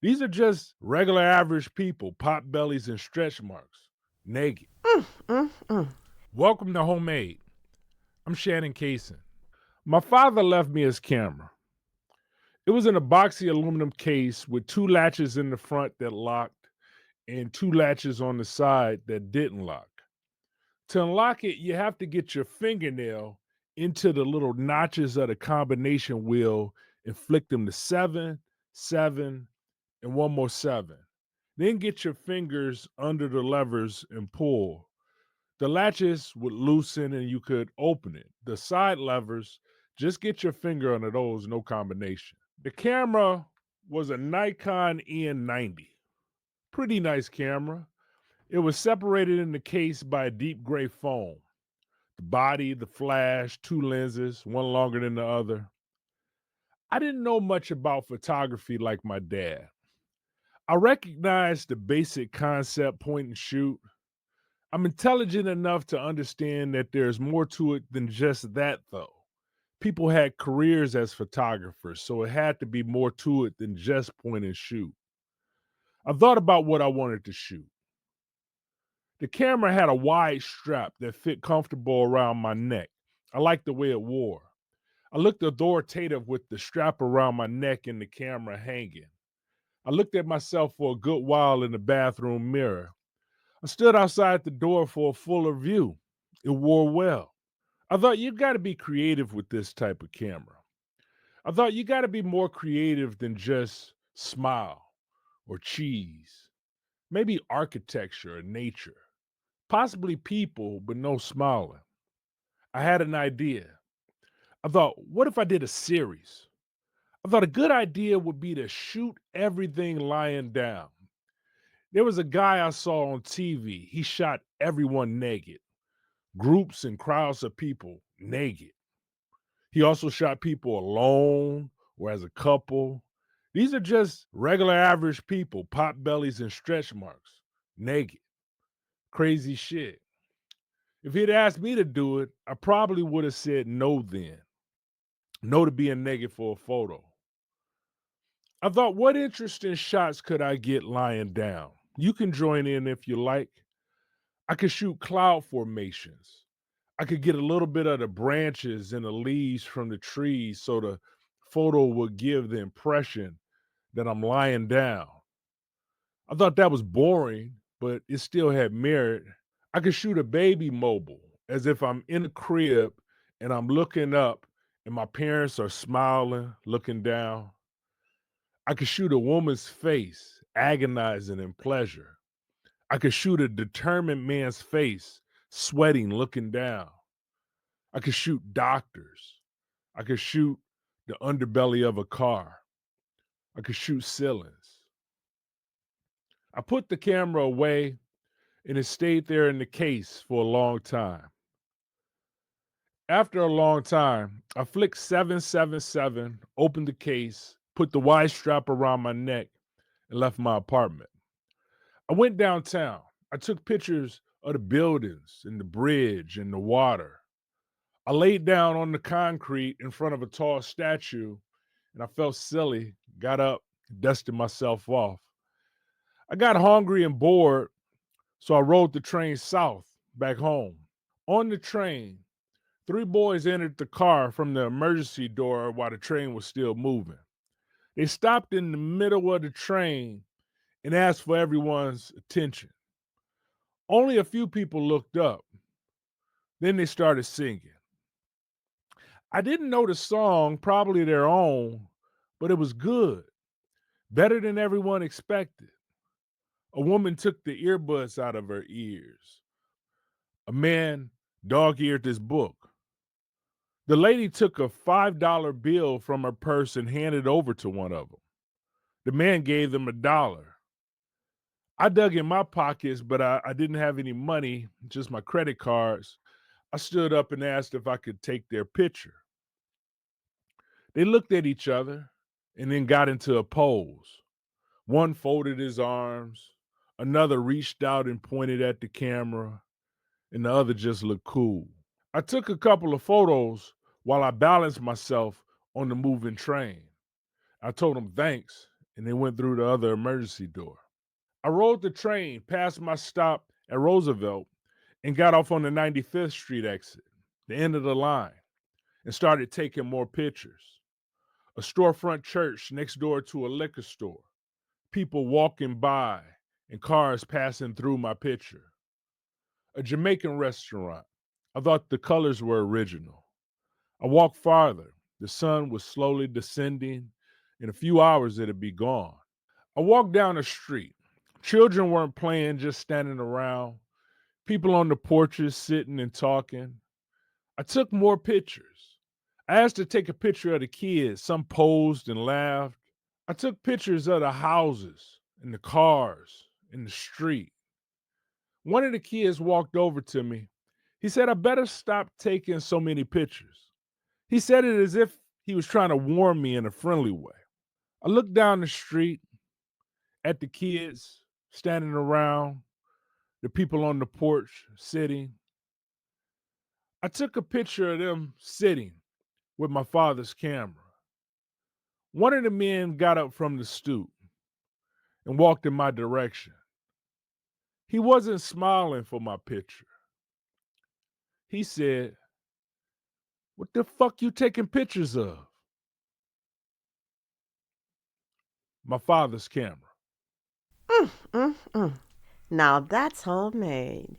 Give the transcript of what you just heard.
These are just regular average people, pot bellies and stretch marks, naked. Mm, mm, mm. Welcome to Homemade. I'm Shannon Cason. My father left me his camera. It was in a boxy aluminum case with two latches in the front that locked and two latches on the side that didn't lock. To unlock it, you have to get your fingernail into the little notches of the combination wheel and flick them to seven, seven, and one more seven. Then get your fingers under the levers and pull. The latches would loosen and you could open it. The side levers, just get your finger under those, no combination. The camera was a Nikon N90. Pretty nice camera. It was separated in the case by a deep gray foam. The body, the flash, two lenses, one longer than the other. I didn't know much about photography like my dad. I recognized the basic concept point and shoot. I'm intelligent enough to understand that there's more to it than just that, though. People had careers as photographers, so it had to be more to it than just point and shoot. I thought about what I wanted to shoot. The camera had a wide strap that fit comfortable around my neck. I liked the way it wore. I looked authoritative with the strap around my neck and the camera hanging. I looked at myself for a good while in the bathroom mirror. I stood outside the door for a fuller view. It wore well. I thought you got to be creative with this type of camera. I thought you got to be more creative than just smile or cheese. Maybe architecture or nature. Possibly people, but no smiling. I had an idea. I thought, what if I did a series? I thought a good idea would be to shoot everything lying down. There was a guy I saw on TV. He shot everyone naked, groups and crowds of people naked. He also shot people alone or as a couple. These are just regular average people, pot bellies and stretch marks, naked. Crazy shit. If he'd asked me to do it, I probably would have said no then. No to being naked for a photo. I thought, what interesting shots could I get lying down? You can join in if you like. I could shoot cloud formations. I could get a little bit of the branches and the leaves from the trees so the photo would give the impression that I'm lying down. I thought that was boring, but it still had merit. I could shoot a baby mobile as if I'm in a crib and I'm looking up and my parents are smiling, looking down. I could shoot a woman's face, agonizing in pleasure. I could shoot a determined man's face, sweating, looking down. I could shoot doctors. I could shoot the underbelly of a car. I could shoot ceilings. I put the camera away and it stayed there in the case for a long time. After a long time, I flicked 777, opened the case, put the wide strap around my neck, and left my apartment. I went downtown. I took pictures of the buildings and the bridge and the water. I laid down on the concrete in front of a tall statue and I felt silly, got up, dusted myself off. I got hungry and bored, so I rode the train south back home. On the train, three boys entered the car from the emergency door while the train was still moving. They stopped in the middle of the train and asked for everyone's attention. Only a few people looked up. Then they started singing. I didn't know the song, probably their own, but it was good, better than everyone expected. A woman took the earbuds out of her ears. A man dog eared this book. The lady took a $5 bill from her purse and handed it over to one of them. The man gave them $1. I dug in my pockets, but I didn't have any money, just my credit cards. I stood up and asked if I could take their picture. They looked at each other and then got into a pose. One folded his arms, another reached out and pointed at the camera, and the other just looked cool. I took a couple of photos while I balanced myself on the moving train. I told them thanks, and then went through the other emergency door. I rode the train past my stop at Roosevelt and got off on the 95th Street exit, the end of the line, and started taking more pictures. A storefront church next door to a liquor store, people walking by, and cars passing through my picture. A Jamaican restaurant. I thought the colors were original. I walked farther. The sun was slowly descending. In a few hours, it'd be gone. I walked down the street. Children weren't playing, just standing around. People on the porches sitting and talking. I took more pictures. I asked to take a picture of the kids. Some posed and laughed. I took pictures of the houses and the cars in the street. One of the kids walked over to me. He said, I better stop taking so many pictures. He said it as if he was trying to warn me in a friendly way. I looked down the street at the kids standing around, the people on the porch sitting. I took a picture of them sitting with my father's camera. One of the men got up from the stoop and walked in my direction. He wasn't smiling for my picture. He said, what the fuck you taking pictures of? My father's camera. Mm. Now that's homemade.